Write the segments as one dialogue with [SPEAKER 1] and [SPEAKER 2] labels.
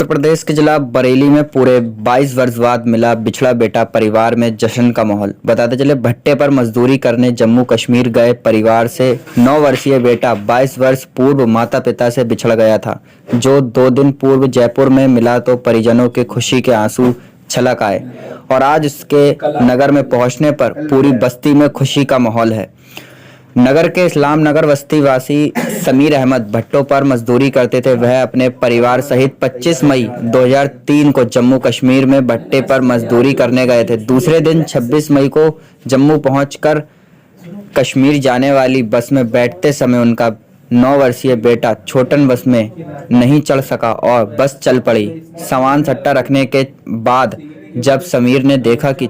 [SPEAKER 1] प्रदेश के जिला बरेली में पूरे 22 वर्ष बाद मिला बिछड़ा बेटा। परिवार में जश्न का माहौल। बताते चले भट्टे पर मजदूरी करने जम्मू कश्मीर गए परिवार से 9 वर्षीय बेटा 22 वर्ष पूर्व माता पिता से बिछड़ गया था, जो 2 दिन पूर्व जयपुर में मिला तो परिजनों के खुशी के आंसू छलक आए और आज उसके नगर में पहुंचने पर पूरी बस्ती में खुशी का माहौल है। नगर के इस्लाम नगर बस्ती वासी समीर अहमद भट्टों पर मजदूरी करते थे। वह अपने परिवार सहित 25 मई 2003 को जम्मू कश्मीर में भट्टे पर मजदूरी करने गए थे। दूसरे दिन 26 मई को जम्मू पहुंचकर कश्मीर जाने वाली बस में बैठते समय उनका 9 वर्षीय बेटा छोटन बस में नहीं चढ़ सका और बस चल पड़ी। सामान सट्टा रखने के बाद जब समीर ने देखा कि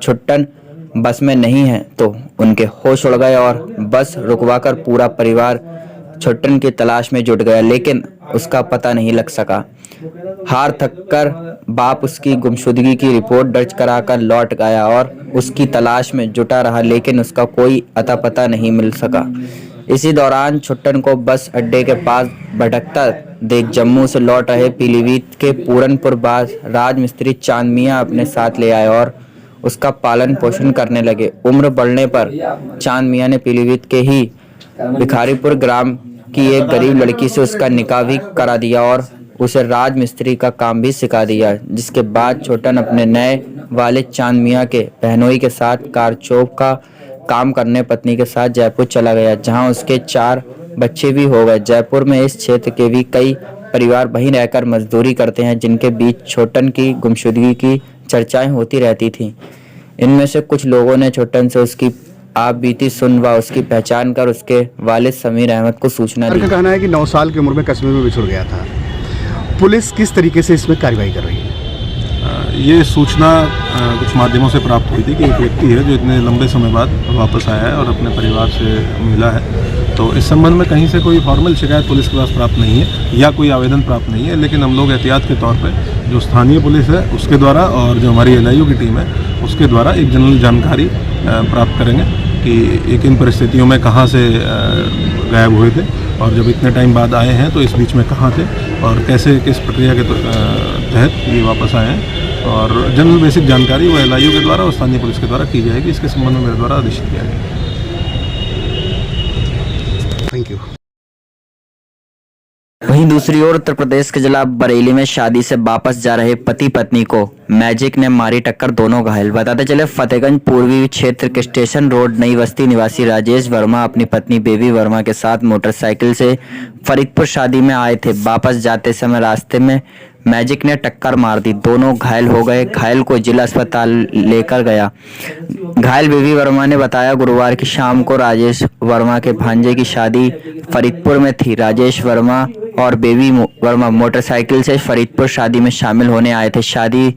[SPEAKER 1] छोटन बस में नहीं है तो उनके होश उड़ गए और बस रुकवाकर पूरा परिवार छोटन की तलाश में जुट गया, लेकिन उसका पता नहीं लग सका। हार थककर बाप उसकी गुमशुदगी की रिपोर्ट दर्ज कराकर लौट गया और उसकी तलाश में जुटा रहा, लेकिन उसका कोई अता पता नहीं मिल सका। इसी दौरान छोटन को बस अड्डे के पास भटकता देख जम्मू से लौट रहे पीलीभीत के पूरनपुर बाज राजमिस्त्री चांद मियां अपने साथ ले आए और उसका पालन पोषण करने लगे। उम्र बढ़ने पर चांद मियां ने पीलीभीत के ही भिखारीपुर ग्राम की एक गरीब लड़की से उसका निकाह भी करा दिया और उसे राजमिस्त्री का काम भी सिखा दिया, जिसके बाद छोटन अपने नए वाले चांद मियां के बहनोई के साथ कारचौक का काम करने पत्नी के साथ जयपुर चला गया, जहां उसके 4 बच्चे भी हो गए। जयपुर में इस क्षेत्र के भी कई परिवार वहीं रहकर मजदूरी करते हैं, जिनके बीच छोटन की गुमशुदगी की चर्चाएं होती रहती थीं। इनमें से कुछ लोगों ने छोटन से उसकी आप बीती सुन व उसकी पहचान कर उसके वालिद समीर अहमद को सूचना दी।
[SPEAKER 2] कहना है कि 9 साल की उम्र में कश्मीर में बिछड़ गया था। पुलिस किस तरीके से इसमें कार्रवाई कर रही है?
[SPEAKER 3] ये सूचना कुछ माध्यमों से प्राप्त हुई थी कि एक व्यक्ति है जो इतने लंबे समय बाद वापस आया है और अपने परिवार से मिला है। तो इस संबंध में कहीं से कोई फॉर्मल शिकायत पुलिस के पास प्राप्त नहीं है या कोई आवेदन प्राप्त नहीं है, लेकिन हम लोग एहतियात के तौर पे जो स्थानीय पुलिस है उसके द्वारा और जो हमारी LIU की टीम है उसके द्वारा एक जनरल जानकारी प्राप्त करेंगे कि इन परिस्थितियों में कहाँ से गायब हुए थे और जब इतने टाइम बाद आए हैं तो इस बीच में कहाँ थे और कैसे किस प्रक्रिया के तहत ये वापस आए हैं, और जनरल बेसिक जानकारी वो LIU के द्वारा और स्थानीय पुलिस के द्वारा की जाएगी। इसके संबंध में मेरे द्वारा आदेश किया गया।
[SPEAKER 2] Thank you.
[SPEAKER 1] वहीं दूसरी ओर उत्तर प्रदेश के जिला बरेली में शादी से वापस जा रहे पति पत्नी को मैजिक ने मारी टक्कर, दोनों घायल। बताते चले फतेहगंज पूर्वी क्षेत्र के स्टेशन रोड नई बस्ती निवासी राजेश वर्मा अपनी पत्नी बेबी वर्मा के साथ मोटरसाइकिल से फरीदपुर शादी में आए थे। वापस जाते समय रास्ते में मैजिक ने टक्कर मार दी, दोनों घायल हो गए। घायल को जिला अस्पताल लेकर गया। घायल बेबी वर्मा ने बताया, गुरुवार की शाम को राजेश वर्मा के भांजे की शादी फरीदपुर में थी। राजेश वर्मा और बेबी वर्मा मोटरसाइकिल से फरीदपुर शादी में शामिल होने आए थे। शादी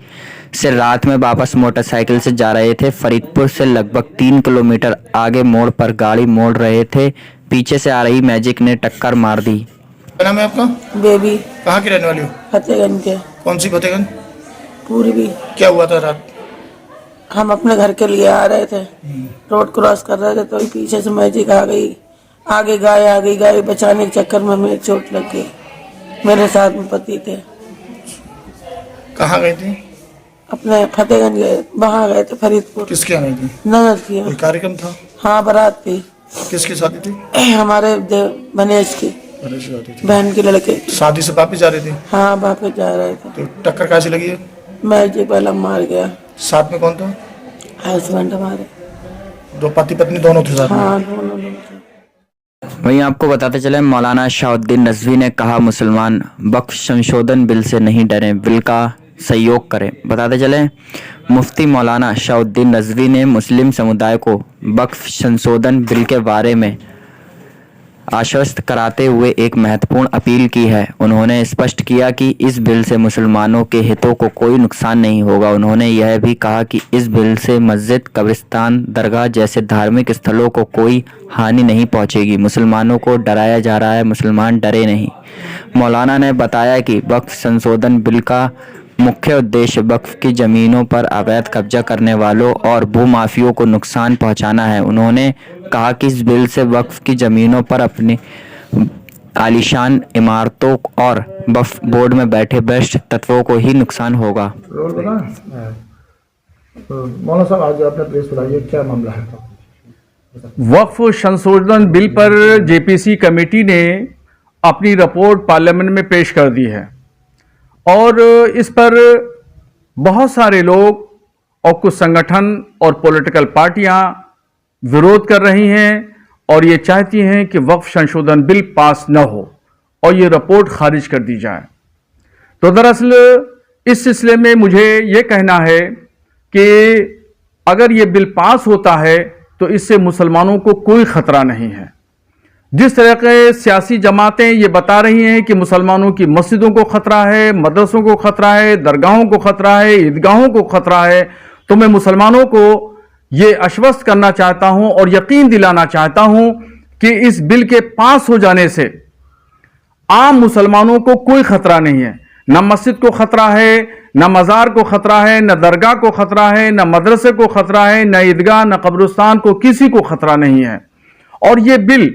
[SPEAKER 1] से रात में वापस मोटरसाइकिल से जा रहे थे। फरीदपुर से लगभग 3 किलोमीटर आगे मोड़ पर गाड़ी मोड़ रहे थे, पीछे से आ रही मैजिक ने टक्कर मार दी।
[SPEAKER 4] क्या नाम है आपका?
[SPEAKER 5] बेबी।
[SPEAKER 4] कहाँ की रहने वाली हो?
[SPEAKER 5] फतेहगंज के।
[SPEAKER 4] कौन सी फतेहगंज?
[SPEAKER 5] पूर्वी।
[SPEAKER 4] क्या हुआ था रात?
[SPEAKER 5] हम अपने घर के लिए आ रहे थे, रोड क्रॉस कर रहे थे तो पीछे से मैजिक आ गई। आगे गाय आ गई, गाय बचाने के चक्कर में मेरे चोट लग गई। मेरे साथ में पति थे।
[SPEAKER 4] कहाँ गए थे?
[SPEAKER 5] अपने फतेहगंज गए, वहाँ गए थे फरीदपुर।
[SPEAKER 4] किसके यहाँ गई थी?
[SPEAKER 5] ननद की।
[SPEAKER 4] कोई कार्यक्रम था?
[SPEAKER 5] हाँ, बारात थी।
[SPEAKER 4] किसकी शादी थी?
[SPEAKER 5] हमारे बनेश की बहन के लड़के।
[SPEAKER 4] शादी से वापिस जा रहे थे?
[SPEAKER 5] हाँ, वापस जा रहे थे।
[SPEAKER 4] तो टक्कर कैसे लगी है?
[SPEAKER 5] मैजिक वाला मार गया।
[SPEAKER 4] साथ में कौन था?
[SPEAKER 5] हस्बैंड हमारे।
[SPEAKER 4] 2 पति पत्नी दोनों थे साथ में?
[SPEAKER 5] हाँ, दोनों लोग थे।
[SPEAKER 1] वहीं आपको बताते चले मौलाना शाहुद्दीन नजवी ने कहा, मुसलमान वक्फ संशोधन बिल से नहीं डरें, बिल का सहयोग करें। बताते चले मुफ्ती मौलाना शाहुद्दीन नजवी ने मुस्लिम समुदाय को वक्फ संशोधन बिल के बारे में आश्वस्त कराते हुए एक महत्वपूर्ण अपील की है। उन्होंने स्पष्ट किया कि इस बिल से मुसलमानों के हितों को कोई नुकसान नहीं होगा। उन्होंने यह भी कहा कि इस बिल से मस्जिद, कब्रिस्तान, दरगाह जैसे धार्मिक स्थलों को कोई हानि नहीं पहुंचेगी। मुसलमानों को डराया जा रहा है, मुसलमान डरे नहीं। मौलाना ने बताया कि वक्फ संशोधन बिल का मुख्य उद्देश्य वक्फ की ज़मीनों पर अवैध कब्जा करने वालों और भूमाफियों को नुकसान पहुंचाना है। उन्होंने कहा कि इस बिल से वक्फ की ज़मीनों पर अपने आलीशान इमारतों और वक्फ बोर्ड में बैठे भ्रष्ट तत्वों को ही नुकसान होगा।
[SPEAKER 4] रोल बना तो मौलाना साहब आज आपने प्रेस बुलाई है, क्या मामला है?
[SPEAKER 6] वक्फ संशोधन बिल पर जेपीसी कमेटी ने अपनी रिपोर्ट पार्लियामेंट में पेश कर दी है और इस पर बहुत सारे लोग और कुछ संगठन और पॉलिटिकल पार्टियां विरोध कर रही हैं और ये चाहती हैं कि वक्फ संशोधन बिल पास न हो और ये रिपोर्ट खारिज कर दी जाए। तो दरअसल इस सिलसिले में मुझे ये कहना है कि अगर ये बिल पास होता है तो इससे मुसलमानों को कोई खतरा नहीं है। जिस तरह के सियासी जमातें ये बता रही हैं कि मुसलमानों की मस्जिदों को खतरा है, मदरसों को खतरा है, दरगाहों को खतरा है, ईदगाहों को खतरा है, तो मैं मुसलमानों को ये आश्वस्त करना चाहता हूं और यकीन दिलाना चाहता हूं कि इस बिल के पास हो जाने से आम मुसलमानों को कोई खतरा नहीं है। न मस्जिद को खतरा है, न मज़ार को खतरा है, न दरगाह को खतरा है, न मदरसे को खतरा है, न ईदगाह, न कब्रिस्तान को किसी को खतरा नहीं है। और ये बिल,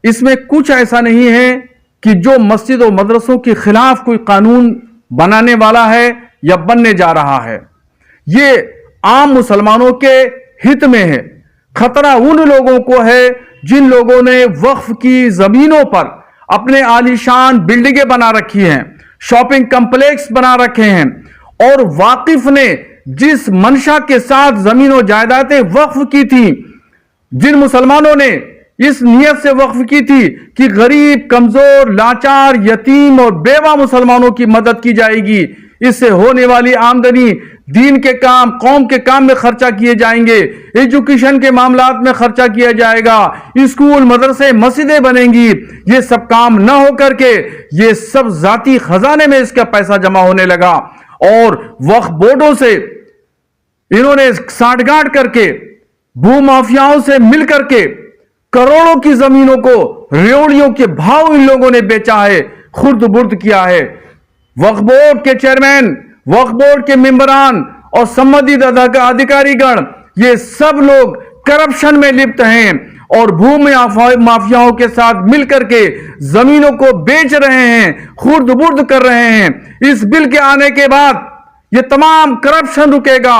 [SPEAKER 6] इसमें कुछ ऐसा नहीं है कि जो मस्जिद और मदरसों के खिलाफ कोई कानून बनाने वाला है या बनने जा रहा है। ये आम मुसलमानों के हित में है। खतरा उन लोगों को है जिन लोगों ने वक्फ की जमीनों पर अपने आलीशान बिल्डिंगें बना रखी हैं, शॉपिंग कॉम्प्लेक्स बना रखे हैं और वाकिफ ने जिस मंशा के साथ जमीन और जायदादें वक्फ की थी, जिन मुसलमानों ने इस नियत से वक्फ की थी कि गरीब, कमजोर, लाचार, यतीम और बेवा मुसलमानों की मदद की जाएगी, इससे होने वाली आमदनी दीन के काम, कौम के काम में खर्चा किए जाएंगे, एजुकेशन के मामलात में खर्चा किया जाएगा, स्कूल, मदरसे, मस्जिदें बनेंगी। ये सब काम न हो करके ये सब जाती खजाने में इसका पैसा जमा होने लगा और वक्फ बोर्डों से इन्होंने साठगांठ करके भू माफियाओं से मिल करके करोड़ों की जमीनों को रेवड़ियों के भाव इन लोगों ने बेचा है, खुर्द बुर्द किया है। वक्फ बोर्ड के चेयरमैन, वक्फ बोर्ड के मेंबरान और संबंधित अधिकारीगण, ये सब लोग करप्शन में लिप्त हैं और भूमि माफियाओं के साथ मिलकर के जमीनों को बेच रहे हैं, खुर्द बुर्द कर रहे हैं। इस बिल के आने के बाद ये तमाम करप्शन रुकेगा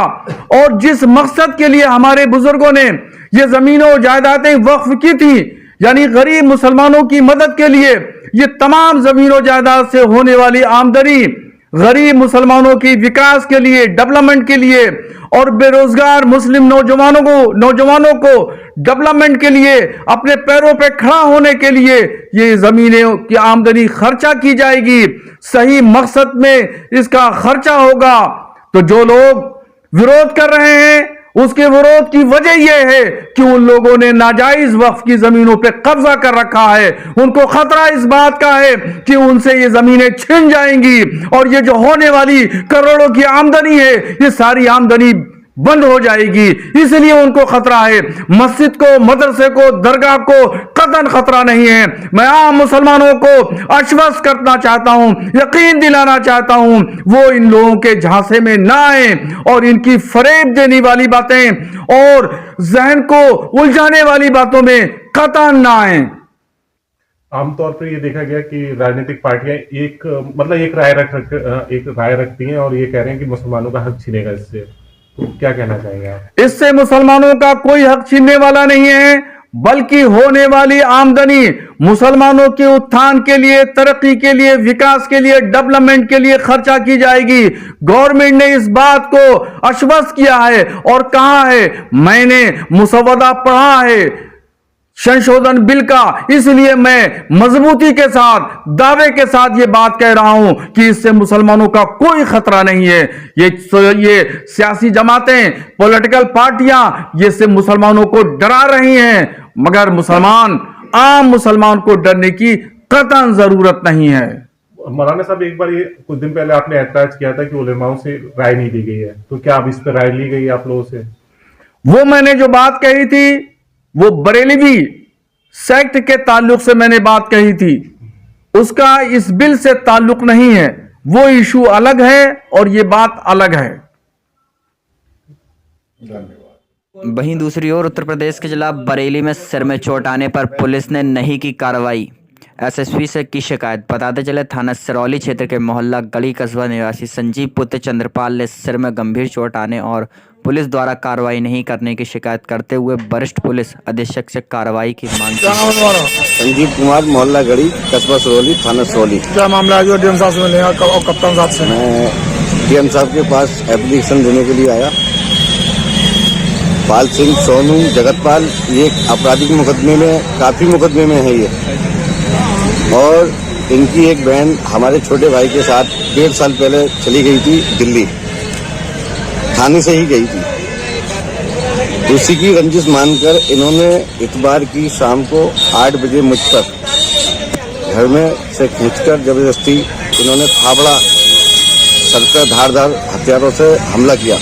[SPEAKER 6] और जिस मकसद के लिए हमारे बुजुर्गों ने ये जमीनों जायदादें वक्फ की थी, यानी गरीब मुसलमानों की मदद के लिए, ये तमाम जमीनों जायदाद से होने वाली आमदनी गरीब मुसलमानों की विकास के लिए, डेवलपमेंट के लिए और बेरोजगार मुस्लिम नौजवानों को डेवलपमेंट के लिए, अपने पैरों पे खड़ा होने के लिए ये जमीनों की आमदनी खर्चा की जाएगी। सही मकसद में इसका खर्चा होगा। तो जो लोग विरोध कर रहे हैं उसके विरोध की वजह यह है कि उन लोगों ने नाजायज वक्फ की जमीनों पे कब्जा कर रखा है। उनको खतरा इस बात का है कि उनसे ये जमीनें छिन जाएंगी और ये जो होने वाली करोड़ों की आमदनी है, ये सारी आमदनी बंद हो जाएगी। इसलिए उनको खतरा है। मस्जिद को, मदरसे को, दरगाह को कतई खतरा नहीं है। मैं आम मुसलमानों को आश्वस्त करना चाहता हूं, यकीन दिलाना चाहता हूं, वो इन लोगों के झांसे में ना आए और इनकी फरेब देने वाली बातें और जहन को उलझाने वाली बातों में कतई ना आए।
[SPEAKER 7] आमतौर पर ये देखा गया कि राजनीतिक पार्टियां एक राय रखती हैं और ये कह रहे हैं कि मुसलमानों का हक छीनेगा इससे। तो क्या कहना चाहेंगे आप?
[SPEAKER 6] इससे मुसलमानों का कोई हक छीनने वाला नहीं है, बल्कि होने वाली आमदनी मुसलमानों के उत्थान के लिए, तरक्की के लिए, विकास के लिए, डेवलपमेंट के लिए खर्चा की जाएगी। गवर्नमेंट ने इस बात को आश्वस्त किया है और कहा है। मैंने मुसवदा पढ़ा है संशोधन बिल का, इसलिए मैं मजबूती के साथ, दावे के साथ ये बात कह रहा हूं कि इससे मुसलमानों का कोई खतरा नहीं है। ये सियासी जमातें, पॉलिटिकल पार्टियां ये से मुसलमानों को डरा रही हैं, मगर आम मुसलमान को डरने की कतई जरूरत नहीं है।
[SPEAKER 7] मौलाना साहब, एक बार ये कुछ दिन पहले आपने ऐतराज किया था कि उलेमाओं से राय नहीं दी गई है, तो क्या अब इस पर राय ली गई आप लोगों से?
[SPEAKER 6] वो मैंने जो बात कही थी वो बरेलवी सेक्ट के ताल्लुक से मैंने बात कही थी, उसका इस बिल से ताल्लुक नहीं है। वो इशू अलग है और ये बात अलग है।
[SPEAKER 1] वहीं दूसरी ओर उत्तर प्रदेश के जिला बरेली में सिर में चोट आने पर पुलिस ने नहीं की कार्रवाई। एसएसपी से की शिकायत। बताते चले थाना सिरौली क्षेत्र के मोहल्ला गली कस्बा निवासी संजीव पुत्र चंद्रपाल ने सिर में गंभीर चोट आने और पुलिस द्वारा कार्रवाई नहीं करने की शिकायत करते हुए वरिष्ठ पुलिस अधीक्षक से कार्रवाई की मांग की।
[SPEAKER 8] संजीव कुमार, मोहल्ला गढ़ी, कस्बा सिरौली, थाना सिरौली।
[SPEAKER 4] क्या मामला है जो डीएम साहब से मिले हैं और कप्तान साहब से?
[SPEAKER 8] मैं डीएम साहब के पास एप्लीकेशन देने के लिए आया। पाल सिंह, सोनू, जगतपाल, ये आपराधिक मुकदमे में, काफ़ी मुकदमे में है ये, और इनकी एक बहन हमारे छोटे भाई के साथ 1.5 साल पहले चली गई थी दिल्ली, थाने से ही गई थी। उसी की रंजिश मानकर इन्होंने इतवार की शाम को 8 बजे मुझ पर घर में से खींचकर जबरदस्ती इन्होंने फावड़ा सर पर धारदार हथियारों से हमला किया,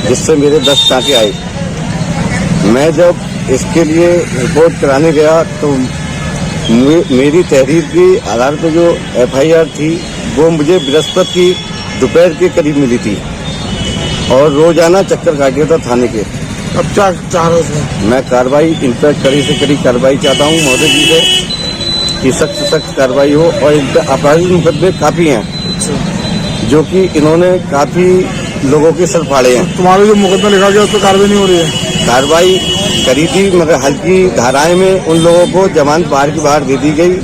[SPEAKER 8] जिससे मेरे 10 टाँके आए। मैं जब इसके लिए रिपोर्ट कराने गया तो मेरी तहरीर के आधार पर जो एफआईआर थी वो मुझे बृहस्पति की दोपहर के करीब मिली थी और रोजाना चक्कर काटे था थाने के।
[SPEAKER 4] अब क्या चाह रहे हो?
[SPEAKER 8] मैं कार्रवाई इन पर कड़ी से कड़ी कार्रवाई चाहता हूँ महोदय जी से कि सख्त से सख्त कार्रवाई हो, और इन पर आपराधिक मुकदमे काफ़ी हैं जो कि इन्होंने काफ़ी लोगों के सर फाड़े हैं।
[SPEAKER 4] तुम्हारे जो मुकदमा लिखा गया उस पर कार्रवाई नहीं हो रही है?
[SPEAKER 8] कार्रवाई करी थी मगर हल्की धाराएं में उन लोगों को जमानत बाहर की बाहर दे दी गई।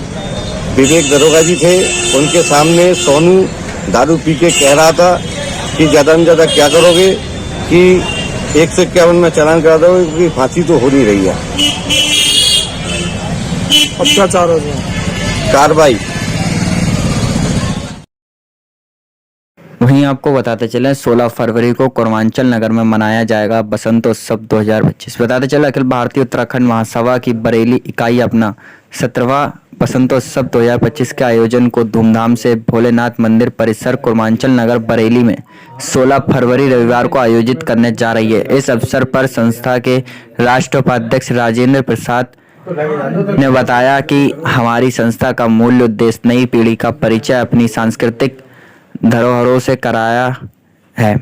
[SPEAKER 8] विवेक दरोगा जी थे, उनके सामने सोनू दारू पी के कह रहा था कि ज़्यादा से ज़्यादा क्या करोगे कि 151 में चालान करा दो, क्योंकि फांसी तो हो नहीं रही है।
[SPEAKER 4] अब क्या चाह रहे हो?
[SPEAKER 8] कार्रवाई।
[SPEAKER 1] वहीं आपको बताते चले 16 फरवरी को पूर्वांचल नगर में मनाया जाएगा बसंतोत्सव 2025। बताते चले अखिल भारतीय उत्तराखंड महासभा की बरेली इकाई अपना 17वां बसंतोत्सव 2025 के आयोजन को धूमधाम से भोलेनाथ मंदिर परिसर पूर्वांचल नगर बरेली में 16 फरवरी रविवार को आयोजित करने जा रही है। इस अवसर पर संस्था के राष्ट्रीय उपाध्यक्ष राजेंद्र प्रसाद ने बताया कि हमारी संस्था का मूल उद्देश्य नई पीढ़ी का परिचय अपनी सांस्कृतिक धरोहरों से कराया है।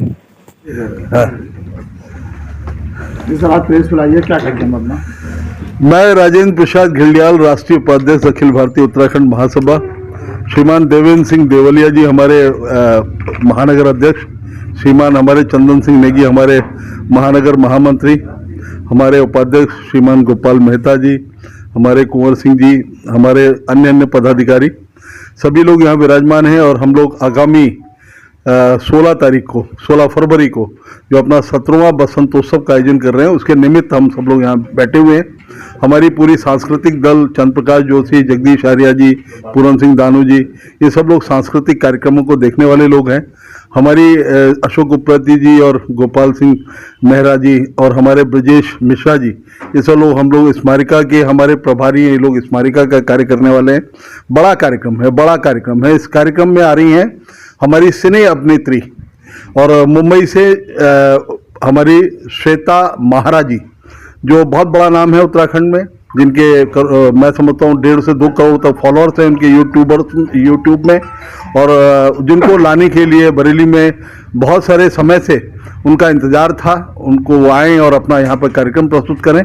[SPEAKER 4] सर आप प्रेस बुलाइए, क्या कहते हैं अपना?
[SPEAKER 9] मैं राजेंद्र प्रसाद घिल्डियाल, राष्ट्रीय उपाध्यक्ष अखिल भारतीय उत्तराखंड महासभा। श्रीमान देवेंद्र सिंह देवलिया जी हमारे महानगर अध्यक्ष, श्रीमान हमारे चंदन सिंह नेगी हमारे महानगर महामंत्री, हमारे उपाध्यक्ष श्रीमान गोपाल मेहता जी, हमारे कुंवर सिंह जी, हमारे अन्य पदाधिकारी, सभी लोग यहाँ विराजमान हैं। और हम लोग आगामी 16 फरवरी को जो अपना 17वां बसंतोत्सव का आयोजन कर रहे हैं, उसके निमित्त हम सब लोग यहाँ बैठे हुए हैं। हमारी पूरी सांस्कृतिक दल, चंद्र प्रकाश जोशी, जगदीश आर्या जी, पूरन सिंह दानू जी, ये सब लोग सांस्कृतिक कार्यक्रमों को देखने वाले लोग हैं। हमारी अशोक उप्रेती जी और गोपाल सिंह मेहरा जी और हमारे ब्रजेश मिश्रा जी, ये सब लोग हम लोग स्मारिका के हमारे प्रभारी हैं। ये लोग स्मारिका का कार्य करने वाले हैं। बड़ा कार्यक्रम है। इस कार्यक्रम में आ रही हैं हमारी सिने अभिनेत्री और मुंबई से हमारी श्वेता महाराज जी, जो बहुत बड़ा नाम है उत्तराखंड में, जिनके मैं समझता हूँ 1.5 से 2 करोड़ तक फॉलोअर्स हैं उनके यूट्यूब में, और जिनको लाने के लिए बरेली में बहुत सारे समय से उनका इंतज़ार था, उनको वो आएँ और अपना यहाँ पर कार्यक्रम प्रस्तुत करें।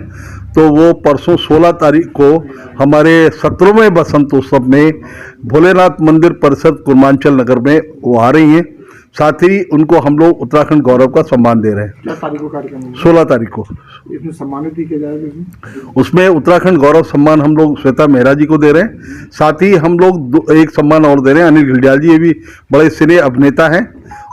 [SPEAKER 9] तो वो परसों 16 तारीख को हमारे 17वें बसंतोत्सव में भोलेनाथ मंदिर परिसर पूर्वांचल नगर में वो आ रही हैं। साथ ही उनको हम लोग उत्तराखंड गौरव का सम्मान दे रहे हैं।
[SPEAKER 4] क्या तारीख को कार्यक्रम?
[SPEAKER 9] 16 तारीख को।
[SPEAKER 4] इसमें सम्मानित भी किया जाएगा?
[SPEAKER 9] उसमें उत्तराखंड गौरव सम्मान हम लोग श्वेता मेहरा जी को दे रहे हैं। साथ ही हम लोग एक सम्मान और दे रहे हैं अनिल घिल्डियाल जी, ये भी बड़े सिने अभिनेता हैं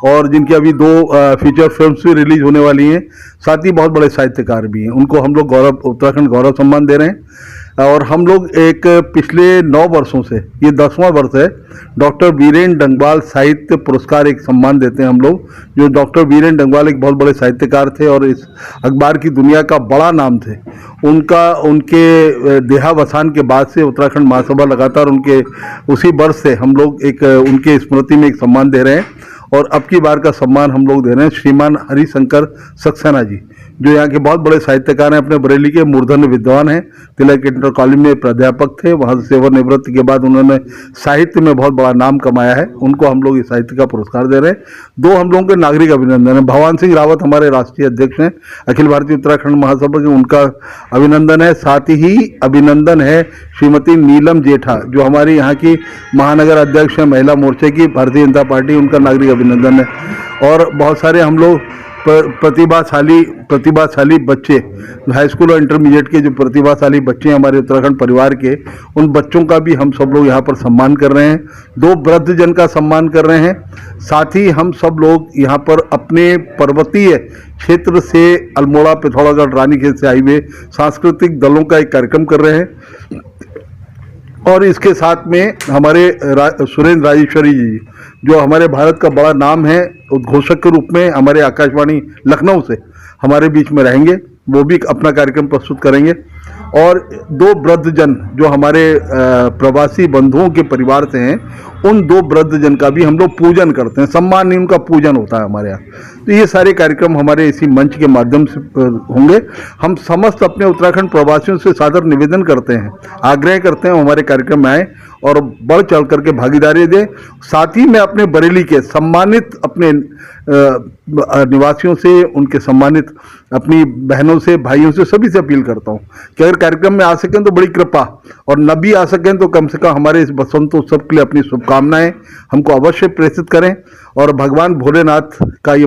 [SPEAKER 9] और जिनकी अभी 2 फीचर फिल्म्स भी रिलीज होने वाली हैं। साथ ही बहुत बड़े साहित्यकार भी हैं, उनको हम लोग उत्तराखंड गौरव सम्मान दे रहे हैं। और हम लोग एक पिछले 9 वर्षों से, ये 10वां वर्ष है, डॉक्टर वीरेंद्र डंगवाल साहित्य पुरस्कार एक सम्मान देते हैं हम लोग। जो डॉक्टर वीरेंद्र डंगवाल एक बहुत बड़े साहित्यकार थे और इस अखबार की दुनिया का बड़ा नाम थे। उनके देहावसान के बाद से उत्तराखंड महासभा लगातार उनके उसी वर्ष से हम लोग एक उनके स्मृति में एक सम्मान दे रहे हैं। और अब की बार का सम्मान हम लोग दे रहे हैं श्रीमान हरिशंकर सक्सेना जी, जो यहाँ के बहुत बड़े साहित्यकार हैं, अपने बरेली के मूर्धन्य विद्वान हैं। तिलक इंटर कॉलेज में प्राध्यापक थे, वहाँ से सेवानिवृत्ति के बाद उन्होंने साहित्य में बहुत बड़ा नाम कमाया है। उनको हम लोग इस साहित्य का पुरस्कार दे रहे हैं। 2 हम लोगों के नागरिक अभिनंदन है। भगवान सिंह रावत हमारे राष्ट्रीय अध्यक्ष हैं अखिल भारतीय उत्तराखंड महासभा के, उनका अभिनंदन है। साथ ही अभिनंदन है श्रीमती नीलम जेठा, जो हमारी यहाँ की महानगर अध्यक्ष है महिला मोर्चे की, भारतीय जनता पार्टी, उनका नागरिक अभिनंदन है। और बहुत सारे हम लोग प्रतिभाशाली बच्चे, हाई स्कूल और इंटरमीडिएट के जो प्रतिभाशाली बच्चे हैं हमारे उत्तराखंड परिवार के, उन बच्चों का भी हम सब लोग यहाँ पर सम्मान कर रहे हैं। 2 वृद्धजन का सम्मान कर रहे हैं। साथ ही हम सब लोग यहाँ पर अपने पर्वतीय क्षेत्र से अल्मोड़ा, पिथौरागढ़, रानीखेत से आई हुए सांस्कृतिक दलों का एक कार्यक्रम कर रहे हैं। और इसके साथ में हमारे सुरेंद्र राजेश्वरी जी, जो हमारे भारत का बड़ा नाम है, उद्घोषक के रूप में हमारे आकाशवाणी लखनऊ से हमारे बीच में रहेंगे, वो भी अपना कार्यक्रम प्रस्तुत करेंगे। और 2 वृद्धजन जो हमारे प्रवासी बंधुओं के परिवार से हैं, उन 2 वृद्धजन का भी हम लोग पूजन करते हैं, सम्मान नहीं, उनका पूजन होता है हमारे यहाँ। तो ये सारे कार्यक्रम हमारे इसी मंच के माध्यम से होंगे। हम समस्त अपने उत्तराखंड प्रवासियों से सादर निवेदन करते हैं, आग्रह करते हैं हमारे कार्यक्रम में आए और बढ़ चढ़ करके भागीदारी दें। साथ ही मैं अपने बरेली के सम्मानित अपने निवासियों से, उनके सम्मानित अपनी बहनों से, भाइयों से, सभी से अपील करता हूं कि अगर कार्यक्रम में आ सकें तो बड़ी कृपा, और न भी आ सकें तो कम से कम हमारे इस बसंतोत्सव के लिए अपनी शुभकामनाएं हमको अवश्य प्रेषित करें। और भगवान भोलेनाथ का ये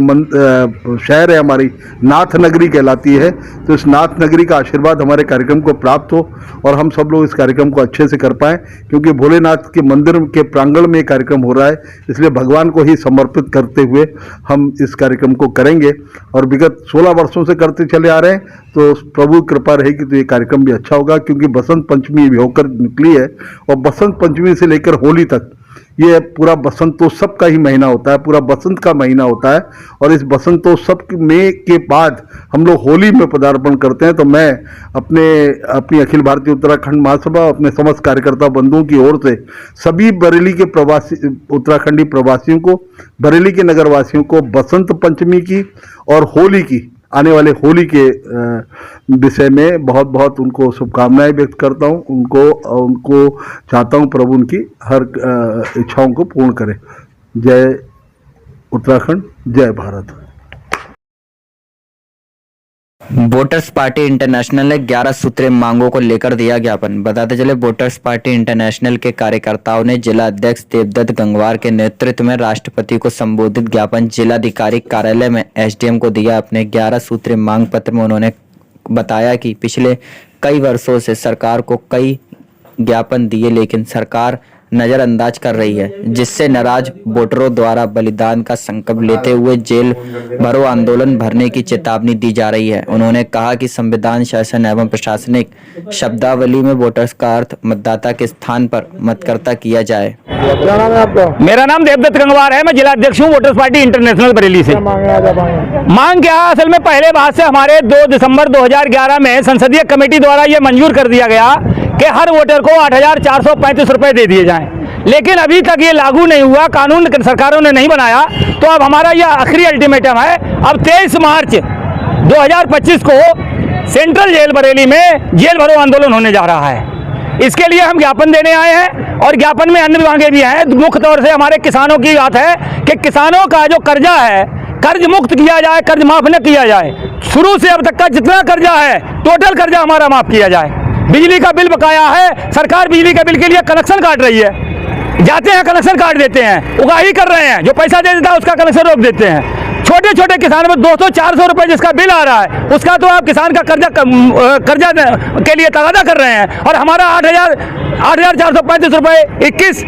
[SPEAKER 9] शहर है, हमारी नाथ नगरी कहलाती है, तो इस नाथ नगरी का आशीर्वाद हमारे कार्यक्रम को प्राप्त हो और हम सब लोग इस कार्यक्रम को अच्छे से कर पाएं, क्योंकि भोलेनाथ के मंदिर के प्रांगण में कार्यक्रम हो रहा है, इसलिए भगवान को ही समर्पित करते हुए हम इस कार्यक्रम को करेंगे। और विगत 16 वर्षों से करते चले आ रहे हैं, तो प्रभु कृपा रहेगी तो ये कार्यक्रम भी अच्छा होगा, क्योंकि बसंत पंचमी भी होकर निकली है। और बसंत पंचमी से लेकर होली तक ये पूरा बसंतोत्सव का ही महीना होता है, पूरा बसंत का महीना होता है। और इस बसंतोत्सव में के बाद हम लोग होली में पदार्पण करते हैं। तो मैं अपनी अखिल भारतीय उत्तराखंड महासभा, अपने समस्त कार्यकर्ता बंधुओं की ओर से सभी बरेली के प्रवासी उत्तराखंडी प्रवासियों को, बरेली के नगरवासियों को बसंत पंचमी की और होली की, आने वाले होली के विषय में बहुत बहुत उनको शुभकामनाएं व्यक्त करता हूं। उनको चाहता हूं प्रभु उनकी हर इच्छाओं को पूर्ण करें। जय उत्तराखंड, जय भारत।
[SPEAKER 1] वोटर्स पार्टी इंटरनेशनल ने 11 सूत्रीय मांगों को लेकर दिया ज्ञापन। बताते चले वोटर्स पार्टी इंटरनेशनल के कार्यकर्ताओं ने जिला अध्यक्ष देवदत्त गंगवार के नेतृत्व में राष्ट्रपति को संबोधित ज्ञापन जिलाधिकारी कार्यालय में एसडीएम को दिया। अपने 11 सूत्रीय मांग पत्र में उन्होंने बताया कि पिछले कई वर्षों से सरकार को कई ज्ञापन दिए, लेकिन सरकार नजरअंदाज कर रही है, जिससे नाराज वोटरों द्वारा बलिदान का संकल्प लेते हुए जेल भरो आंदोलन भरने की चेतावनी दी जा रही है। उन्होंने कहा कि संविधान, शासन एवं प्रशासनिक शब्दावली में वोटर्स का अर्थ मतदाता के स्थान पर मतकर्ता किया जाए।
[SPEAKER 4] क्या नाम है आपका?
[SPEAKER 10] मेरा नाम देवदत्त गंगवार है, मैं जिला अध्यक्ष हूँ वोटर्स पार्टी इंटरनेशनल बरेली से। मांग क्या है? असल में पहले बात से हमारे 2 दिसंबर 2011 में संसदीय कमेटी द्वारा ये मंजूर कर दिया गया कि हर वोटर को 8,435 रुपए दे दिए जाएं, लेकिन अभी तक ये लागू नहीं हुआ, कानून सरकारों ने नहीं बनाया। तो अब हमारा यह आखिरी अल्टीमेटम है। अब 23 मार्च 2025 को सेंट्रल जेल बरेली में जेल भरो आंदोलन होने जा रहा है। इसके लिए हम ज्ञापन देने आए हैं और ज्ञापन में अन्य मांगे भी हैं। मुख्य तौर से हमारे किसानों की बात है कि किसानों का जो कर्जा है, कर्ज मुक्त किया जाए, कर्ज माफ न किया जाए। शुरू से अब तक का जितना कर्जा है, टोटल कर्जा हमारा माफ किया जाए। बिजली का बिल बकाया है, सरकार बिजली के बिल के लिए कनेक्शन काट रही है, जाते हैं कनेक्शन काट देते हैं, उगाही कर रहे हैं, जो पैसा दे देता है उसका कनेक्शन रोक देते हैं। छोटे छोटे किसानों में 200-400 रुपए जिसका बिल आ रहा है, उसका तो आप किसान का कर्जा के लिए तगादा कर रहे हैं। और हमारा 8,435 रुपए 21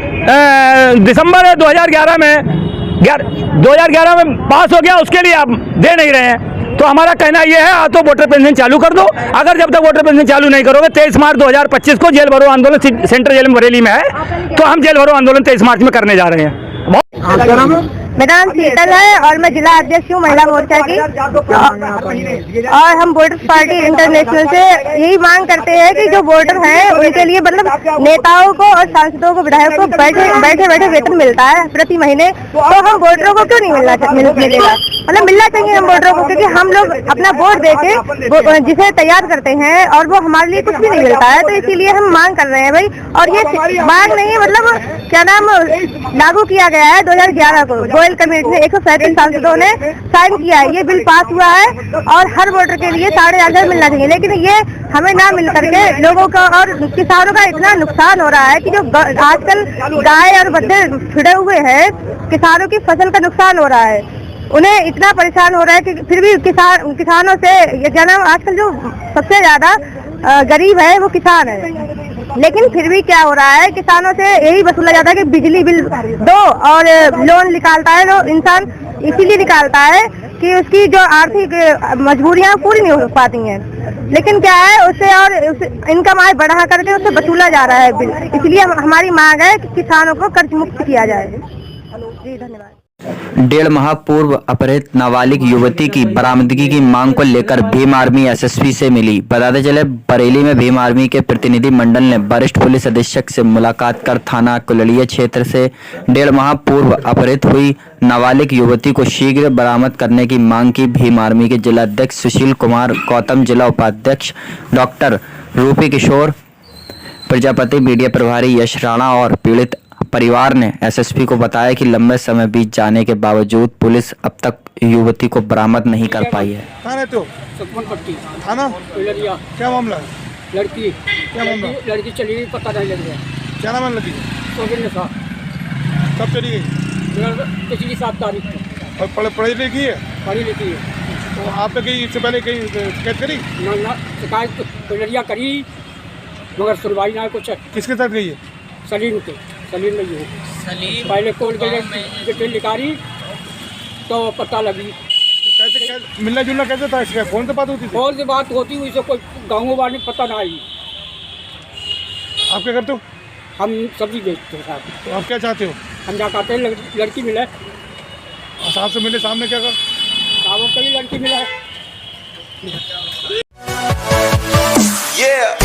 [SPEAKER 10] दिसंबर 2011 में पास हो गया, उसके लिए आप दे नहीं रहे हैं। तो हमारा कहना यह है, तो वोटर पेंशन चालू कर दो। अगर जब तक वोटर पेंशन चालू नहीं करोगे, 23 मार्च 2025 को जेल भरो आंदोलन सेंट्रल जेल बरेली में है, तो हम जेल भरो आंदोलन 23 मार्च में करने जा रहे हैं।
[SPEAKER 4] क्या नाम है?
[SPEAKER 11] मेरा नाम शीतल है और मैं जिला अध्यक्ष हूँ महिला मोर्चा की। और हम वोटर्स पार्टी इंटरनेशनल से यही मांग करते हैं कि जो वोटर हैं उनके लिए मतलब नेताओं को और सांसदों को विधायकों को बैठे बैठे वेतन मिलता है प्रति महीने, तो हम वोटरों को क्यों नहीं मिलेगा? मतलब मिलना चाहिए हम वोटरों को, क्योंकि हम लोग अपना वोट देके जिसे तैयार करते हैं और वो हमारे लिए कुछ भी नहीं मिलता है, तो इसीलिए हम मांग कर रहे हैं भाई। और ये मांग नहीं है, मतलब क्या नाम लागू किया गया है 2011 को गोयल कमेटी ने 137 सांसदों ने साइन किया है, ये बिल पास हुआ है और हर वोटर के लिए 8,500 मिलना चाहिए, लेकिन ये हमें ना मिल करके लोगों का और किसानों का इतना नुकसान हो रहा है कि जो आजकल गाय और बच्चे छिड़े हुए हैं, किसानों की फसल का नुकसान हो रहा है, उन्हें इतना परेशान हो रहा है कि फिर भी किसानों से ये क्या आजकल जो सबसे ज्यादा गरीब है वो किसान है, लेकिन फिर भी क्या हो रहा है, किसानों से यही वसूला जाता है कि बिजली बिल दो और लोन निकालता है तो इंसान इसीलिए निकालता है कि उसकी जो आर्थिक मजबूरियां पूरी नहीं हो पाती हैं, लेकिन क्या है उससे और इनकम आय बढ़ा करके उससे वसूला जा रहा है बिल। इसलिए हमारी मांग है कि किसानों को कर्ज मुक्त किया जाए। जी धन्यवाद।
[SPEAKER 1] 1.5 माह पूर्व अपहृत नाबालिग युवती की बरामदगी की मांग को लेकर भीम आर्मी एसएसपी से मिली। बताते चले बरेली में भीम आर्मी के प्रतिनिधि मंडल ने वरिष्ठ पुलिस अधीक्षक से मुलाकात कर थाना कुलड़िया क्षेत्र से 1.5 माह पूर्व अपहृत हुई नाबालिग युवती को शीघ्र बरामद करने की मांग की। भीम आर्मी के जिला अध्यक्ष सुशील कुमार गौतम, जिला उपाध्यक्ष डॉक्टर रूपी किशोर प्रजापति, मीडिया प्रभारी यश राणा और पीड़ित परिवार ने एसएसपी को बताया कि लंबे समय बीत जाने के बावजूद पुलिस अब तक युवती को बरामद नहीं कर पाई है।
[SPEAKER 4] कहाँ रहते हो?
[SPEAKER 10] पट्टी
[SPEAKER 4] थाना क्या मामला है?
[SPEAKER 10] लड़की
[SPEAKER 4] क्या मामला?
[SPEAKER 10] लड़की चली गई, पता नहीं लग गया।
[SPEAKER 4] क्या नाम है लड़की? कब चली गई?
[SPEAKER 10] पिछली 7 तारीख को।
[SPEAKER 4] और पढ़ी लिखी है?
[SPEAKER 10] पढ़ी लिखी है।
[SPEAKER 4] तो आपने कहीं इससे पहले कहीं शिकायत करी?
[SPEAKER 10] ना शिकायत कुलड़िया करी मगर सुनवाई ना कुछ।
[SPEAKER 4] किसके साथ गई है?
[SPEAKER 10] सलीम में ही हो। पहले कोर्ट के डिटेल निकाली तो पता लगी।
[SPEAKER 4] कैसे मिलना जुलना कैसे था? इसका फोन से बात होती थी?
[SPEAKER 10] फोन से बात होती हुई से कोई गाँव वाले पता ना आई।
[SPEAKER 4] आप क्या करते हो?
[SPEAKER 10] हम सब्जी बेचते हैं साहब।
[SPEAKER 4] तो आप क्या चाहते हो?
[SPEAKER 10] हम जा कहते हैं लड़की मिले।
[SPEAKER 4] साहब से मिले, सामने क्या कर?
[SPEAKER 10] साहब कभी लड़की मिला है।
[SPEAKER 12] Yeah.